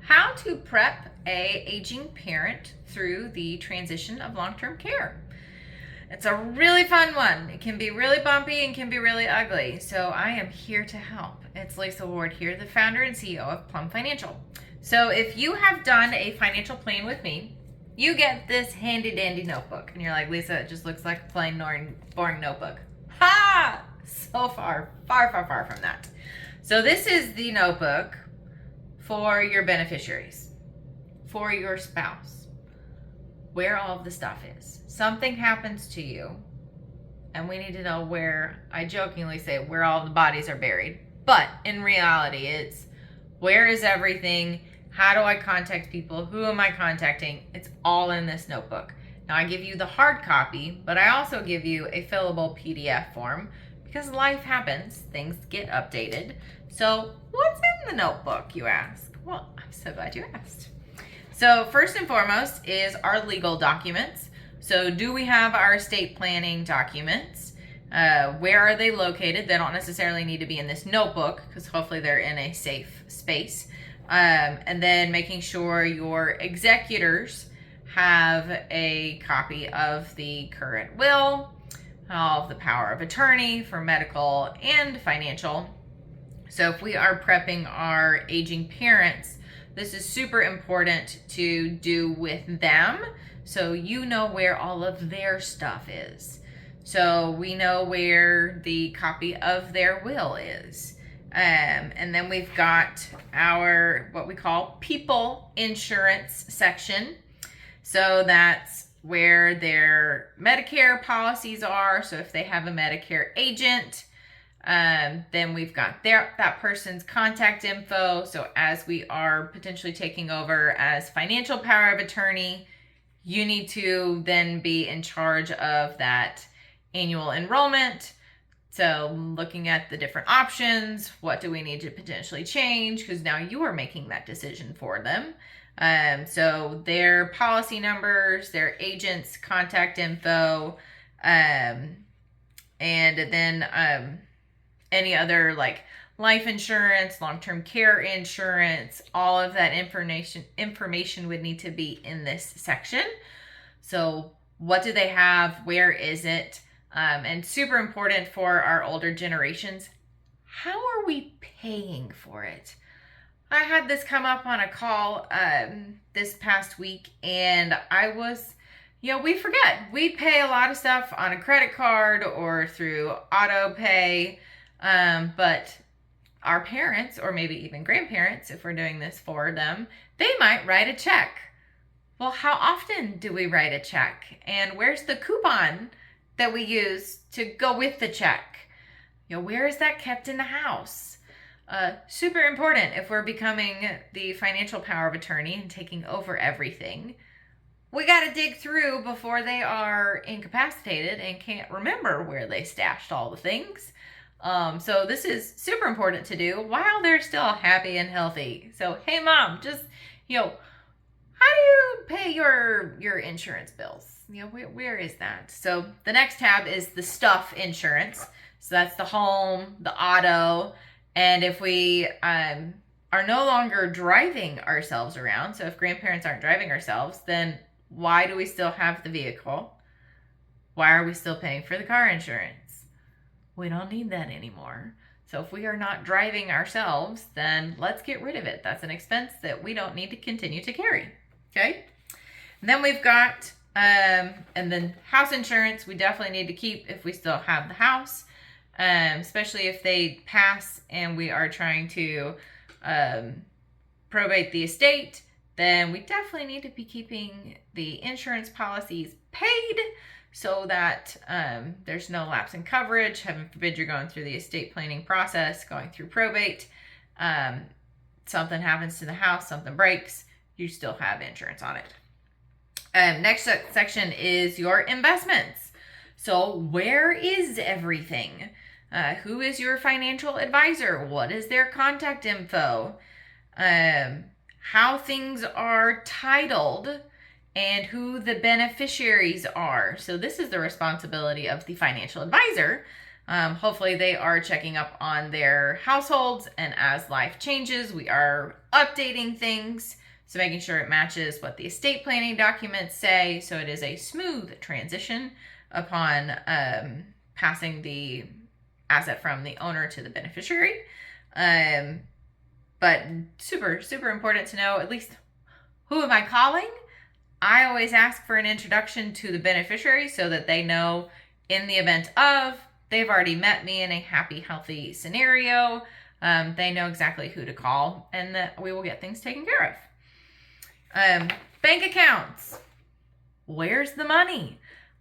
How to prep a aging parent through the transition of long-term care. It's a really fun one. It can be really bumpy and can be really ugly. So I am here to help. It's Lisa Ward here, the founder and CEO of Plum Financial. So if you have done a financial plan with me, you get this handy dandy notebook. And you're like, Lisa, it just looks like a plain boring notebook. Ha! So far from that. So this is the notebook for your beneficiaries, for your spouse, where all of the stuff is. Something happens to you, and we need to know where, I jokingly say, where all the bodies are buried. But in reality, it's where is everything? How do I contact people? Who am I contacting? It's all in this notebook. Now, I give you the hard copy, but I also give you a fillable PDF form because life happens, things get updated. So what's in the notebook, you ask? Well, I'm so glad you asked. So first and foremost is our legal documents. So do we have our estate planning documents? Where are they located? They don't necessarily need to be in this notebook because hopefully they're in a safe space. And then making sure your executors have a copy of the current will, of the power of attorney for medical and financial. So if we are prepping our aging parents, this is super important to do with them so you know where all of their stuff is. So we know where the copy of their will is. And then we've got our, what we call people insurance section. So that's where their Medicare policies are. So if they have a Medicare agent, then we've got that person's contact info. So as we are potentially taking over as financial power of attorney, you need to then be in charge of that annual enrollment. So looking at the different options, what do we need to potentially change? Because now you are making that decision for them. So their policy numbers, their agent's contact info, and then any other like life insurance, long-term care insurance, all of that information would need to be in this section. So what do they have? Where is it? And super important for our older generations, how are we paying for it? I had this come up on a call this past week, and I was, we forget. We pay a lot of stuff on a credit card or through auto pay, but our parents, or maybe even grandparents, if we're doing this for them, they might write a check. Well, how often do we write a check? And where's the coupon that we use to go with the check? Where is that kept in the house? Super important if we're becoming the financial power of attorney and taking over everything. We got to dig through before they are incapacitated and can't remember where they stashed all the things. So this is super important to do while they're still happy and healthy. So, hey mom, just, how do you pay your insurance bills? Where is that? So the next tab is the stuff insurance. So that's the home, the auto, and if we are no longer driving ourselves around, so if grandparents aren't driving ourselves, then why do we still have the vehicle? Why are we still paying for the car insurance? We don't need that anymore. So if we are not driving ourselves, then let's get rid of it. That's an expense that we don't need to continue to carry. Okay? And then we've got, and then house insurance, we definitely need to keep if we still have the house. Especially if they pass and we are trying to probate the estate, then we definitely need to be keeping the insurance policies paid so that there's no lapse in coverage. Heaven forbid you're going through the estate planning process, going through probate. Something happens to the house, something breaks, you still have insurance on it. Next section is your investments. So where is everything? Who is your financial advisor? What is their contact info? How things are titled and who the beneficiaries are. So this is the responsibility of the financial advisor. Hopefully they are checking up on their households, and as life changes, we are updating things. So making sure it matches what the estate planning documents say, so it is a smooth transition upon passing the asset from the owner to the beneficiary. But super, super important to know, at least, who am I calling? I always ask for an introduction to the beneficiary so that they know, in the event of, they've already met me in a happy, healthy scenario. They know exactly who to call, and that we will get things taken care of. Bank accounts. Where's the money?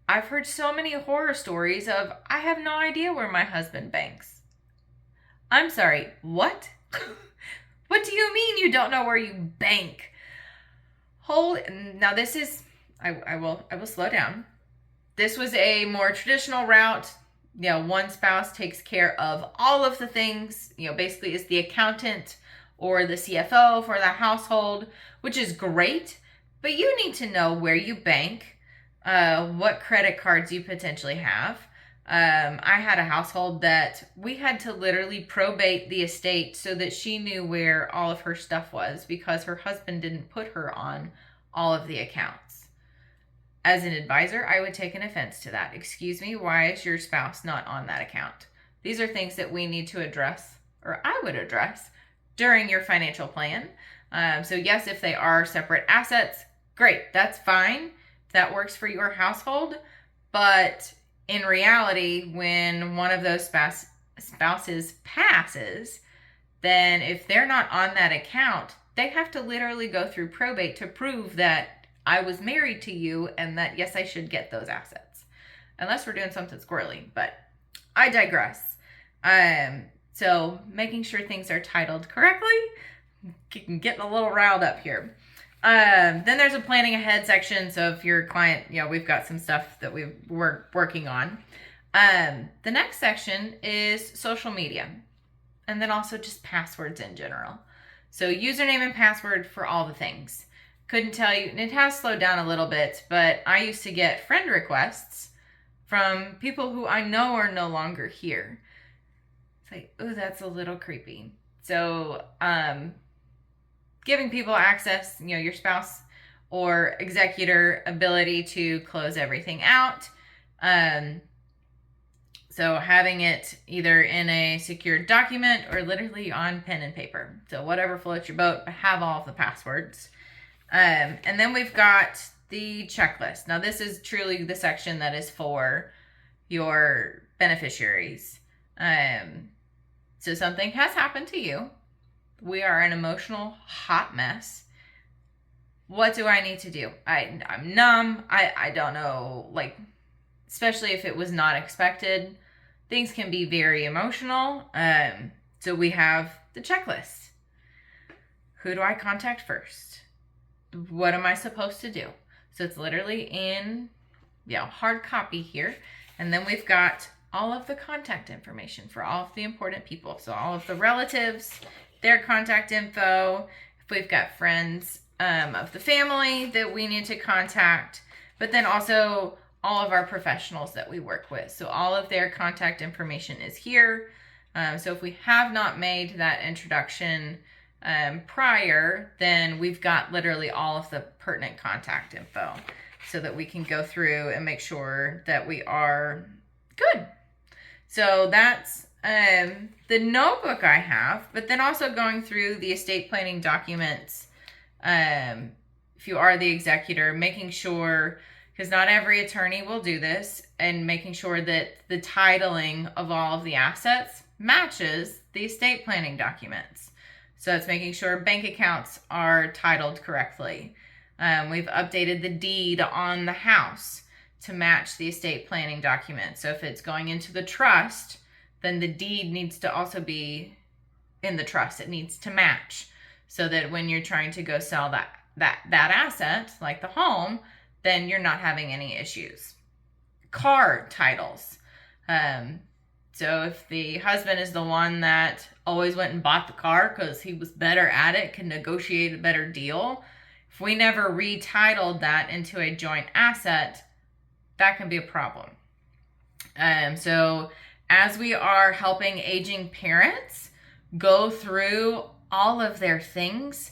I've heard so many horror stories of, I have no idea where my husband banks. I'm sorry, what? What do you mean you don't know where you bank? Now this is, I will slow down. This was a more traditional route. One spouse takes care of all of the things, basically is the accountant or the CFO for the household, which is great, but you need to know where you bank, what credit cards you potentially have. I had a household that we had to literally probate the estate so that she knew where all of her stuff was, because her husband didn't put her on all of the accounts. As an advisor, I would take an offense to that. Excuse me, why is your spouse not on that account? These are things that we need to address, or I would address, during your financial plan. So yes, if they are separate assets, great, that's fine. That works for your household. But in reality, when one of those spouses passes, then if they're not on that account, they have to literally go through probate to prove that I was married to you and that, yes, I should get those assets. Unless we're doing something squirrely, but I digress. So making sure things are titled correctly. Getting a little riled up here. Then there's a planning ahead section. So if your client, we've got some stuff that we're working on. The next section is social media, and then also just passwords in general. So username and password for all the things. Couldn't tell you, and it has slowed down a little bit, but I used to get friend requests from people who I know are no longer here. It's like, oh, that's a little creepy. So, giving people access, your spouse or executor ability to close everything out. So having it either in a secured document or literally on pen and paper. So whatever floats your boat, but have all of the passwords. And then we've got the checklist. Now this is truly the section that is for your beneficiaries. So something has happened to you. We are an emotional hot mess. What do I need to do? I'm numb. I don't know, especially if it was not expected. Things can be very emotional. So we have the checklist. Who do I contact first? What am I supposed to do? So it's literally in hard copy here. And then we've got all of the contact information for all of the important people. So all of the relatives, their contact info. If we've got friends of the family that we need to contact, but then also all of our professionals that we work with. So all of their contact information is here. So if we have not made that introduction prior, then we've got literally all of the pertinent contact info so that we can go through and make sure that we are good. So that's the notebook I have, but then also going through the estate planning documents. If you are the executor, making sure, because not every attorney will do this, and making sure that the titling of all of the assets matches the estate planning documents. So it's making sure bank accounts are titled correctly. We've updated the deed on the house to match the estate planning document. So if it's going into the trust, then the deed needs to also be in the trust. It needs to match so that when you're trying to go sell that asset, like the home, then you're not having any issues. Car titles. So if the husband is the one that always went and bought the car because he was better at it, can negotiate a better deal, if we never retitled that into a joint asset, that can be a problem. So as we are helping aging parents go through all of their things,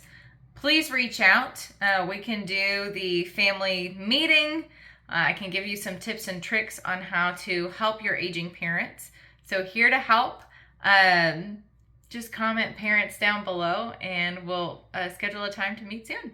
please reach out. We can do the family meeting. I can give you some tips and tricks on how to help your aging parents. So here to help. Just comment parents down below and we'll schedule a time to meet soon.